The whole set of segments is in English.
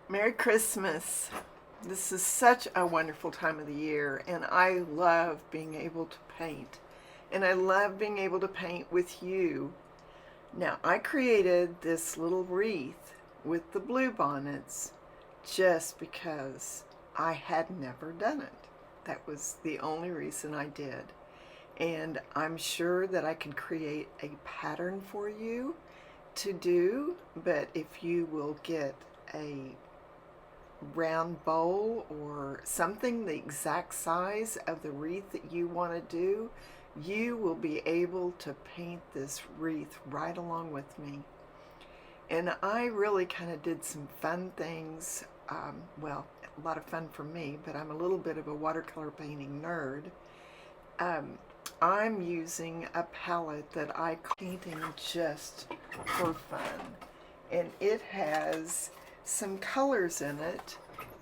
Merry Christmas. This is such a wonderful time of the year, and I love being able to paint. And I love being able to paint with you. Now, I created this little wreath with the Bluebonnets just because I had never done it. That was the only reason I did. And I'm sure that I can create a pattern for you to do, but if you will get a round bowl or something the exact size of the wreath that you want to do, you will be able to paint this wreath right along with me. And I really kind of did some fun things. Well, a lot of fun for me, but I'm a little bit of a watercolor painting nerd. Um, I'm using a palette that I painting just for fun, and it has some colors in it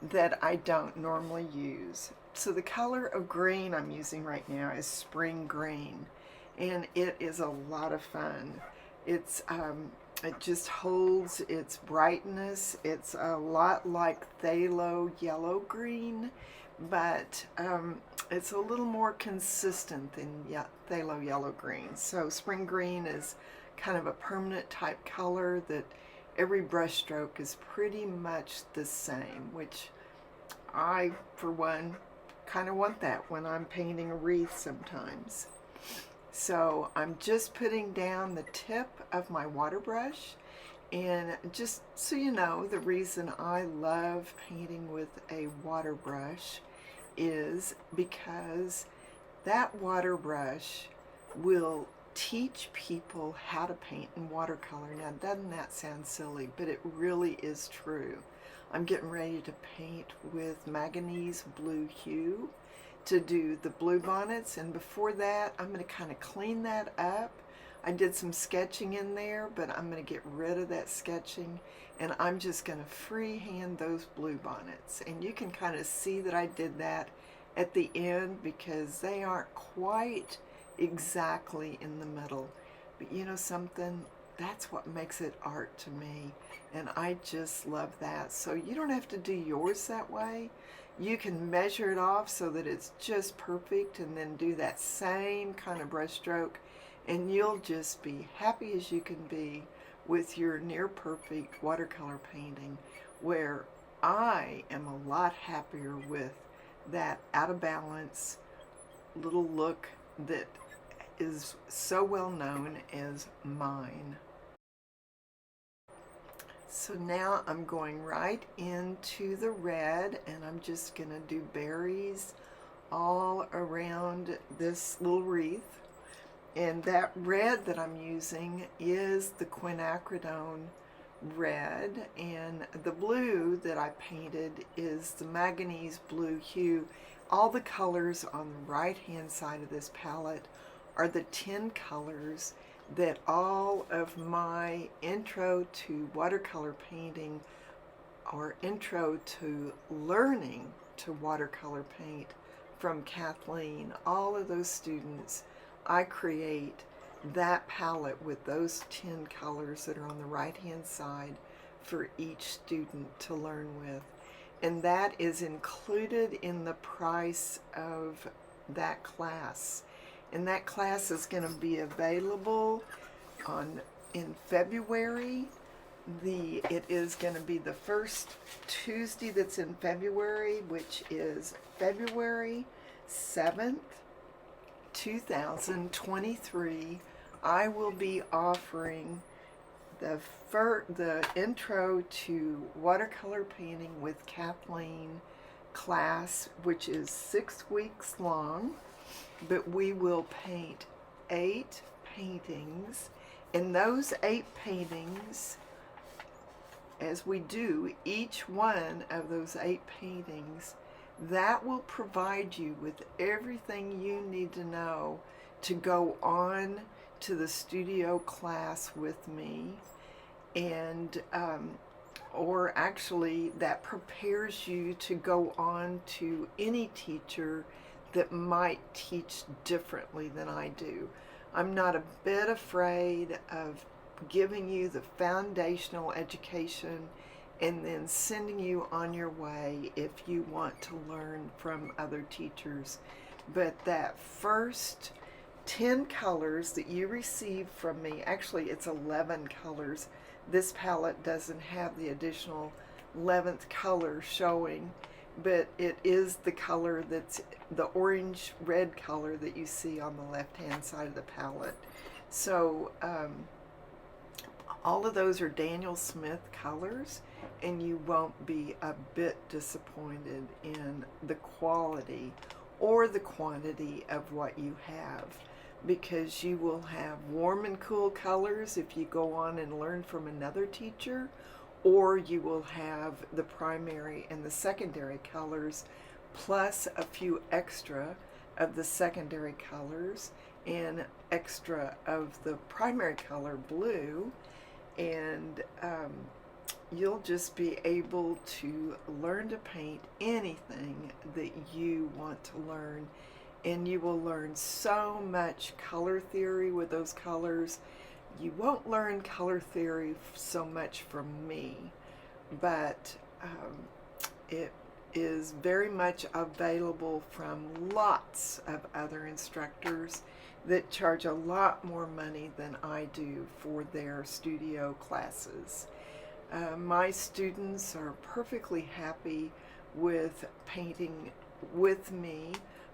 that I don't normally use. So the color of green I'm using right now is spring green, and it is a lot of fun. It just holds its brightness. It's a lot like phthalo yellow green, but it's a little more consistent than phthalo yellow green. So spring green is kind of a permanent type color that every brush stroke is pretty much the same, which I, for one, kind of want that when I'm painting a wreath sometimes. So I'm just putting down the tip of my water brush, and just so you know, the reason I love painting with a water brush is because that water brush will teach people how to paint in watercolor. Now, doesn't that sound silly? But it really is true. I'm getting ready to paint with manganese blue hue to do the Bluebonnets, and before that I'm going to kind of clean that up. I did some sketching in there, but I'm going to get rid of that sketching, and I'm just going to freehand those Bluebonnets. And you can kind of see that I did that at the end because they aren't quite exactly in the middle. But you know something? That's what makes it art to me, and I just love that. So you don't have to do yours that way. You can measure it off so that it's just perfect, and then do that same kind of brush stroke, and you'll just be happy as you can be with your near perfect watercolor painting, where I am a lot happier with that out of balance little look that is so well known as mine. So now I'm going right into the red, and I'm just going to do berries all around this little wreath. And that red that I'm using is the quinacridone red, and the blue that I painted is the manganese blue hue. All the colors on the right hand side of this palette are the 10 colors that all of my intro to watercolor painting or intro to learning to watercolor paint from Kathleen, all of those students, I create that palette with those 10 colors that are on the right hand side for each student to learn with. And that is included in the price of that class. And that class is going to be available in February. It is going to be the first Tuesday that's in February, which is February 7th, 2023. I will be offering the intro to watercolor painting with Kathleen class, which is 6 weeks long, but we will paint 8 paintings. And those 8 paintings, as we do each one of those 8 paintings, that will provide you with everything you need to know to go on to the studio class with me, and or actually that prepares you to go on to any teacher that might teach differently than I do. I'm not a bit afraid of giving you the foundational education and then sending you on your way if you want to learn from other teachers. But that first 10 colors that you receive from me, actually it's 11 colors. This palette doesn't have the additional 11th color showing, but it is the color that's the orange red color that you see on the left hand side of the palette. So all of those are Daniel Smith colors, and you won't be a bit disappointed in the quality or the quantity of what you have, because you will have warm and cool colors if you go on and learn from another teacher, or you will have the primary and the secondary colors plus a few extra of the secondary colors and extra of the primary color blue, and you'll just be able to learn to paint anything that you want to learn. And you will learn so much color theory with those colors. You won't learn color theory so much from me, but it is very much available from lots of other instructors that charge a lot more money than I do for their studio classes. My students are perfectly happy with painting with me,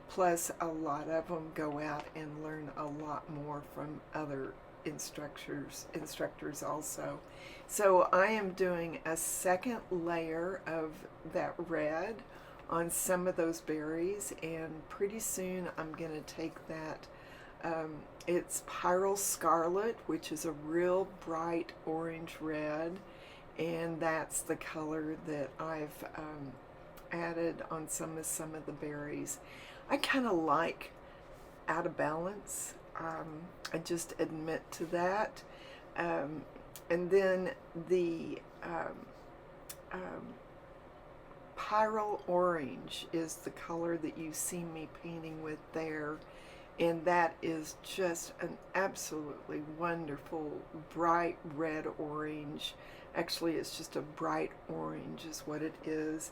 plus a lot of them go out and learn a lot more from other instructors also. So I am doing a second layer of that red on some of those berries, and pretty soon I'm going to take that. It's Pyrrole Scarlet, which is a real bright orange red, and that's the color that I've added on some of the berries. I kind of like Out of Balance. I just admit to that. And then the Pyrrole Orange is the color that you see me painting with there. And that is just an absolutely wonderful bright red orange. Actually, it's just a bright orange is what it is.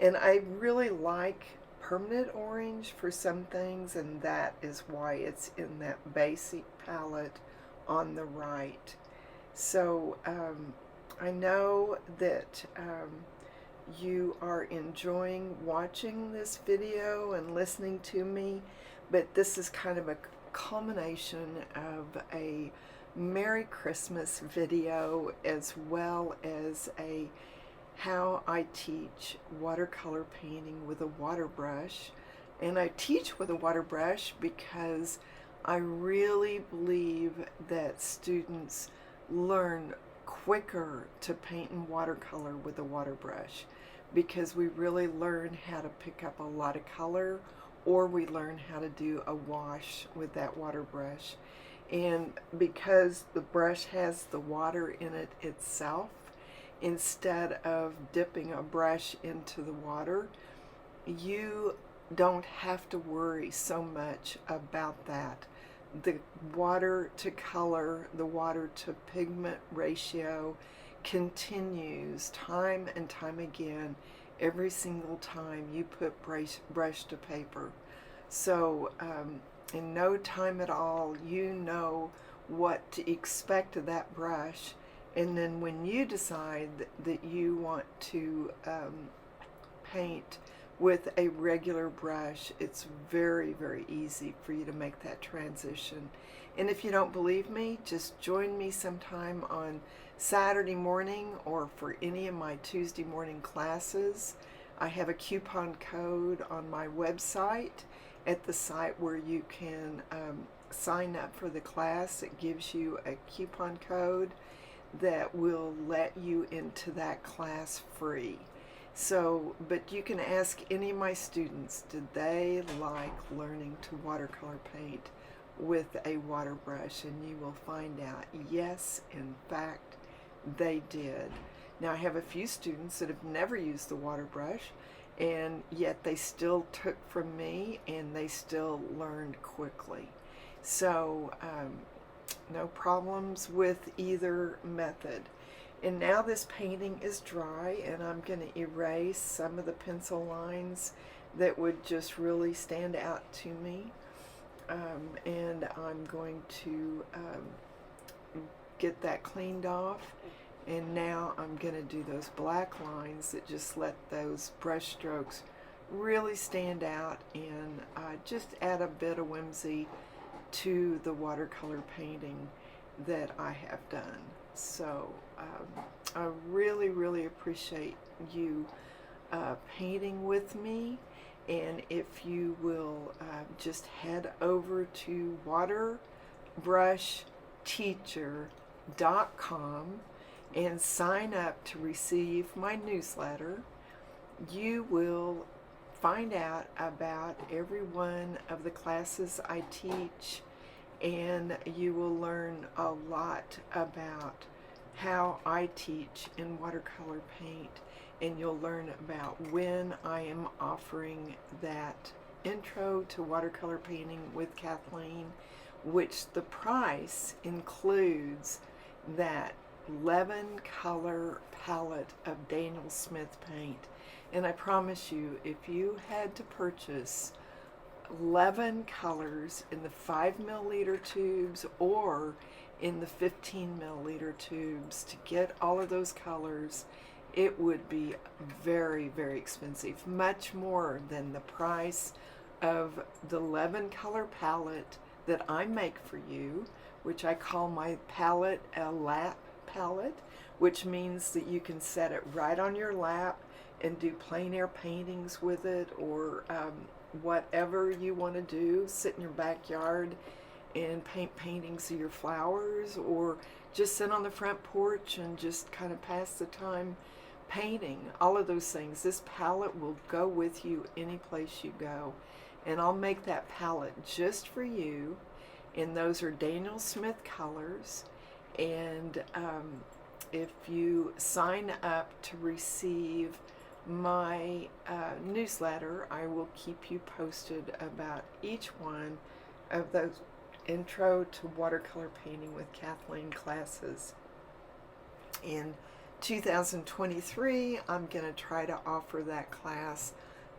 And I really like permanent orange for some things, and that is why it's in that basic palette on the right. So I know that you are enjoying watching this video and listening to me, but this is kind of a culmination of a Merry Christmas video, as well as a how I teach watercolor painting with a water brush. And I teach with a water brush because I really believe that students learn quicker to paint in watercolor with a water brush, because we really learn how to pick up a lot of color, or we learn how to do a wash with that water brush. And because the brush has the water in it itself, instead of dipping a brush into the water, you don't have to worry so much about that. The water to color, the water to pigment ratio continues time and time again every single time you put brush to paper. So in no time at all, you know what to expect of that brush. And then when you decide that you want to paint with a regular brush, it's very, very easy for you to make that transition. And if you don't believe me, just join me sometime on Saturday morning, or for any of my Tuesday morning classes. I have a coupon code on my website at the site where you can sign up for the class. It gives you a coupon code that will let you into that class free. So, but you can ask any of my students, did they like learning to watercolor paint with a water brush? And you will find out, yes, in fact, they did. Now, I have a few students that have never used the water brush, and yet they still took from me, and they still learned quickly. So, no problems with either method. And now this painting is dry, and I'm going to erase some of the pencil lines that would just really stand out to me. And I'm going to get that cleaned off. And now I'm going to do those black lines that just let those brush strokes really stand out and just add a bit of whimsy to the watercolor painting that I have done. So I really, really appreciate you painting with me. And if you will just head over to waterbrushteacher.com and sign up to receive my newsletter, you will find out about every one of the classes I teach, and you will learn a lot about how I teach in watercolor paint, and you'll learn about when I am offering that intro to watercolor painting with Kathleen, which the price includes that 11 color palette of Daniel Smith paint. And I promise you, if you had to purchase 11 colors in the 5 milliliter tubes or in the 15 milliliter tubes to get all of those colors, it would be very, very expensive, much more than the price of the 11 color palette that I make for you, which I call my palette a lap palette, which means that you can set it right on your lap and do plein air paintings with it, or whatever you want to do, sit in your backyard and paint paintings of your flowers, or just sit on the front porch and just kind of pass the time painting. All of those things. This palette will go with you any place you go, and I'll make that palette just for you. And those are Daniel Smith colors. And if you sign up to receive my newsletter, I will keep you posted about each one of those Intro to Watercolor Painting with Kathleen classes. In 2023, I'm going to try to offer that class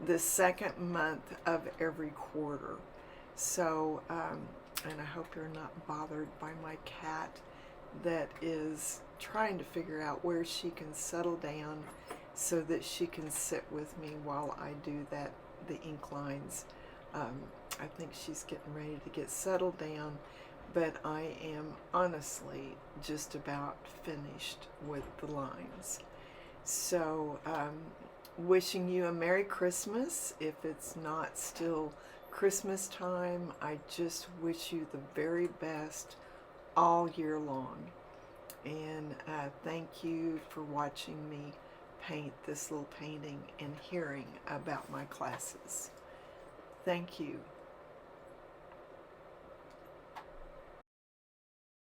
the second month of every quarter. So, and I hope you're not bothered by my cat that is trying to figure out where she can settle down so that she can sit with me while I do the ink lines. I think she's getting ready to get settled down, but I am honestly just about finished with the lines. So wishing you a Merry Christmas. If it's not still Christmas time, I just wish you the very best all year long. And thank you for watching me paint this little painting and hearing about my classes. Thank you.